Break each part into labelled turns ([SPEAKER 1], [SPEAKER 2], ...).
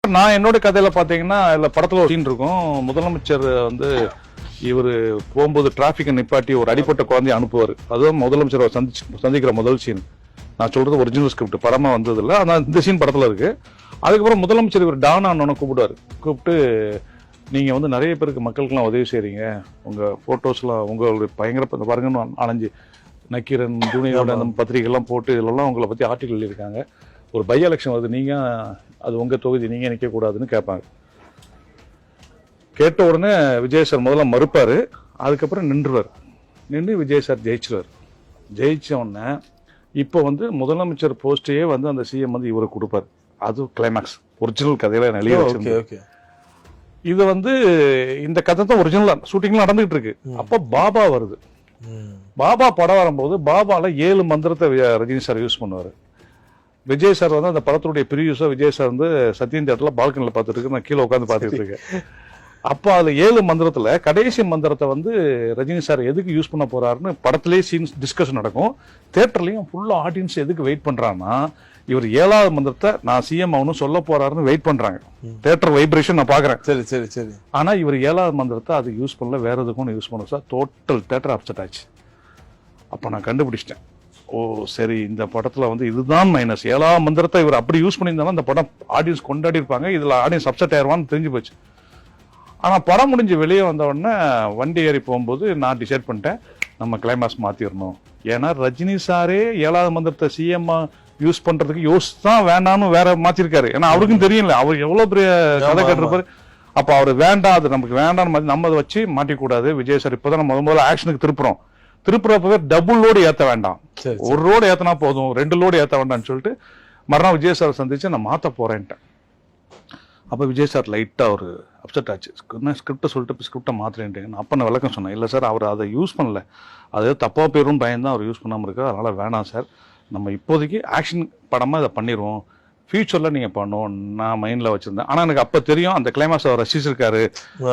[SPEAKER 1] நான் என்னோட கதையில பாத்தீங்கன்னா இல்ல படத்துல ஒரு சீன் இருக்கும். முதலமைச்சர் வந்து இவரு போகும்போது டிராபிக் நிப்பாட்டி ஒரு அடிப்பட்ட குழந்தைய அனுப்புவாரு. அதுவும் முதலமைச்சர் சந்திக்கிற முதல் சீன். நான் சொல்றது ஒரிஜினல் ஸ்கிரிப்ட், படமா வந்தது இல்ல. ஆனா இந்த சீன் படத்துல இருக்கு. அதுக்கப்புறம் முதலமைச்சர் இவர் டான் ஆனோன்னு கூப்பிடுவாரு. கூப்பிட்டு நீங்க வந்து நிறைய பேருக்கு மக்களுக்கெல்லாம் உதவி செய்றீங்க, உங்க போட்டோஸ்லாம் உங்களுடைய பயங்கர பாருங்கன்னு அலைஞ்சு நக்கீரன் ஜூனியரோட அந்த பத்திரிகை எல்லாம் போட்டு இதெல்லாம் உங்களை பத்தி ஆர்டிகல் எழுதியிருக்காங்க. ஒரு பை எலெக்ஷன் வருது, நீங்க அது உங்க தொகுதி, நீங்க நிக்க கூடாதுன்னு கேட்பாங்க. கேட்ட உடனே விஜய் சார் முதல்ல மறுப்பாரு. அதுக்கப்புறம் நின்றுவார். நின்று விஜய் சார் ஜெயிச்சுவார். ஜெயிச்ச உடனே இப்போ வந்து முதலமைச்சர் போஸ்டையே வந்து அந்த சிஎம் வந்து இவருக்கு கொடுப்பாரு. அது கிளைமேக்ஸ் ஒரிஜினல் கதையில நிலைய வச்சிருக்கு. இது வந்து இந்த கதை தான் ஒரிஜினலா ஷூட்டிங்லாம் நடந்துகிட்டு இருக்கு. அப்ப பாபா வருது. பாபா படம் வரும்போது பாபால 7 மந்திரத்தை ரஜினி சார் யூஸ் பண்ணுவாரு. விஜய் சார் வந்து அந்த படத்துடைய பிரிவியூஸா விஜய் சார் வந்து சத்யன் தியேட்டர்ல பால்கனில பார்த்துட்டு இருக்கு, நான் கீழே உட்காந்து பார்த்துட்டு இருக்கேன். அப்போ அதுல 7 மந்திரத்துல கடைசி மந்திரத்தை வந்து ரஜினி சார் எதுக்கு யூஸ் பண்ண போறாருன்னு படத்திலேயே சீன்ஸ் டிஸ்கஷன் நடக்கும். தியேட்டர்லயும் ஃபுல்லா ஆடியன்ஸ் எதுக்கு வெயிட் பண்றாங்கன்னா, இவர் 7வது மந்திரத்தை நான் சிஎம் ஆகணும் சொல்ல போறாருன்னு வெயிட் பண்றாங்க. தியேட்டர் வைப்ரேஷன் நான் பாக்குறேன்.
[SPEAKER 2] சரி சரி சரி.
[SPEAKER 1] ஆனா இவர் 7வது மந்திரத்தை அது யூஸ் பண்ணல, வேற எதுக்கும் யூஸ் பண்ண சார். டோட்டல் தியேட்டர் அப்செட் ஆச்சு. அப்ப நான் கண்டுபிடிச்சிட்டேன், ஓ சரி இந்த படத்துல வந்து இதுதான் மைனஸ். 7வது மந்திரத்தை இவர் அப்படி யூஸ் பண்ணியிருந்தாலும் இந்த படம் ஆடியன்ஸ் கொண்டாடி இருப்பாங்க, இதுல ஆடியன்ஸ் அப்செட் ஆயிருவான்னு தெரிஞ்சு போச்சு. ஆனா படம் முடிஞ்சு வெளியே வந்த உடனே வண்டி ஏறி போகும்போது நான் டிசைட் பண்ணிட்டேன், நம்ம கிளைமாக்ஸ் மாத்திரணும். ஏன்னா ரஜினி சாரே 7வது மந்திரத்தை சிஎம் யூஸ் பண்றதுக்கு யோசிச்சுதான் வேண்டாம்னு வேற மாத்திருக்காரு. ஏன்னா அவருக்கும் தெரியல அவர் எவ்வளவு பெரிய கதை கேட்டிருப்பாரு. அப்ப அவரு வேண்டாம், அது நமக்கு வேண்டாம், நம்ம அதை வச்சு மாட்டிக்கூடாது. விஜய் சார் இப்பதான் நம்ம முதல்ல ஆக்ஷனுக்கு திருப்புறப்பவே டபுள் லோடு ஏத்த வேண்டாம், ஒரு ரோடு ஏத்தனா போதும், 2 லோடு ஏத்த வேண்டாம்னு சொல்லிட்டு மறுநாள் விஜய் சார் சந்திச்சு நான் மாத்த போறேன்ட்டேன். அப்ப விஜய் சார் லைட்டா ஒரு அப்செட் ஆச்சு. ஸ்கிரிப்டை சொல்லிட்டு ஸ்கிரிப்டை மாத்திரேன்ட்டேன். அப்ப நான் விளக்கம் சொன்னேன், இல்ல சார் அவர் அதை யூஸ் பண்ணல, அது தப்பா போயிரும் பயந்தான் அவர் யூஸ் பண்ணாம இருக்காரு, அதனால வேணாம் சார், நம்ம இப்போதைக்கு ஆக்ஷன் படமா இதை பண்ணிடுவோம், ஃபியூச்சர்ல நீங்க பண்ணுவோம் நான் மைண்ட்ல வச்சிருந்தேன். ஆனா எனக்கு அப்ப தெரியும் அந்த கிளைமாக்ஸ் அவர் ரசிச்சிருக்காரு.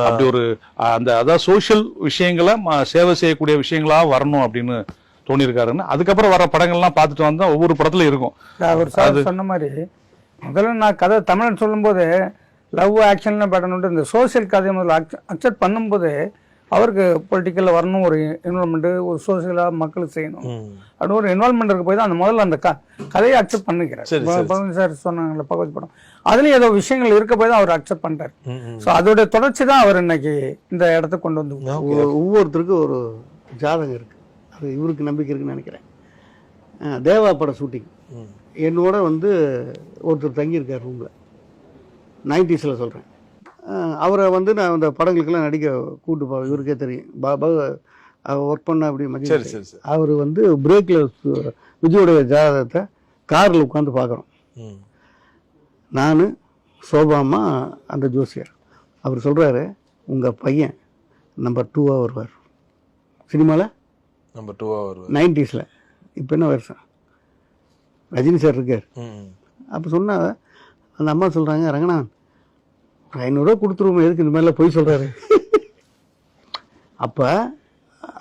[SPEAKER 1] அப்படி ஒரு அந்த அதாவது சோசியல் விஷயங்களை சேவை செய்யக்கூடிய விஷயங்களா வரணும் அப்படின்னு தோணியிருக்காருன்னு. அதுக்கப்புறம் வர படங்கள்லாம் பார்த்துட்டு வந்தா ஒவ்வொரு படத்துல இருக்கும்.
[SPEAKER 3] அவர் சார் சொன்ன மாதிரி முதல்ல நான் கதை தமிழன் சொல்லும் போது லவ் ஆக்ஷன்ல படணுன்ட்டு இந்த சோசியல் கதையை முதல்ல அக்செப்ட் பண்ணும்போது அவருக்கு பொலிட்டிக்கல்ல வரணும், ஒரு இன்வால்மெண்ட், ஒரு சோசியலா மக்களுக்கு செய்யணும் அப்படின்னு ஒரு இன்வால்மெண்ட் இருக்க போய் தான் அந்த முதல்ல அந்த கதையை அக்செப்ட் பண்ணிக்கிறார். சார் சொன்னாங்கல்ல பகவத் படம், அதுலயும் ஏதோ விஷயங்கள் இருக்க போய் தான் அவர் அக்செப்ட் பண்ணிட்டார். ஸோ அதோட தொடர்ச்சி தான் அவர் இன்னைக்கு இந்த இடத்துக்கு கொண்டு வந்து.
[SPEAKER 4] ஒவ்வொருத்தருக்கும் ஒரு ஜாதகம் இருக்கு, அது இவருக்கு நம்பிக்கை இருக்குன்னு நினைக்கிறேன். தேவா பட ஷூட்டிங் என்னோட வந்து ஒருத்தர் தங்கியிருக்கார் ரூமில், 90s சொல்கிறேன். அவரை வந்து நான் அந்த படங்களுக்கெல்லாம் நடிக்க கூட்டு போவேன். இவருக்கே தெரியும் ஒர்க் பண்ண அப்படி மதியம். அவர் வந்து பிரேக்கில் விஜயோடைய ஜாதகத்தை காரில் உட்காந்து பார்க்குறோம். நான் சோபாமா அந்த ஜோசியர். அவர் சொல்கிறாரு, உங்கள் பையன் நம்பர் 2 வருவார் சினிமாவில்,
[SPEAKER 2] நம்பர் 2 வருவார்
[SPEAKER 4] 90s. இப்போ என்ன வருஷம் ரஜினி சார் இருக்கார். அப்போ சொன்னா அந்த அம்மா சொல்கிறாங்க, ரங்கண்ணா 500 கொடுத்துருவோம், எதுக்கு இந்த மாதிரிலாம் போய் சொல்கிறாரு. அப்போ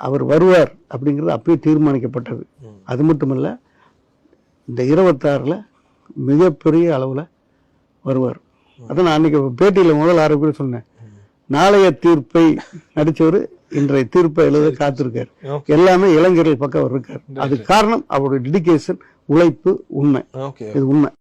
[SPEAKER 4] அவர் வருவார் அப்படிங்கிறது அப்பயே தீர்மானிக்கப்பட்டது. அது மட்டும் இல்லை, இந்த 26 மிகப்பெரிய அளவில் வருவார். அதான் நான் அன்றைக்கி பேட்டியில் முதல் ஆரோக்கியம் சொன்னேன், நாளைய தீர்ப்பை நடித்தவர் இன்றைய தீர்ப்பை எழுத காத்திருக்கார். எல்லாமே இளைஞர்கள் பக்கம் அவர் இருக்கார். அது காரணம் அவருடைய டெடிகேஷன், உழைப்பு, உண்மை. இது உண்மை.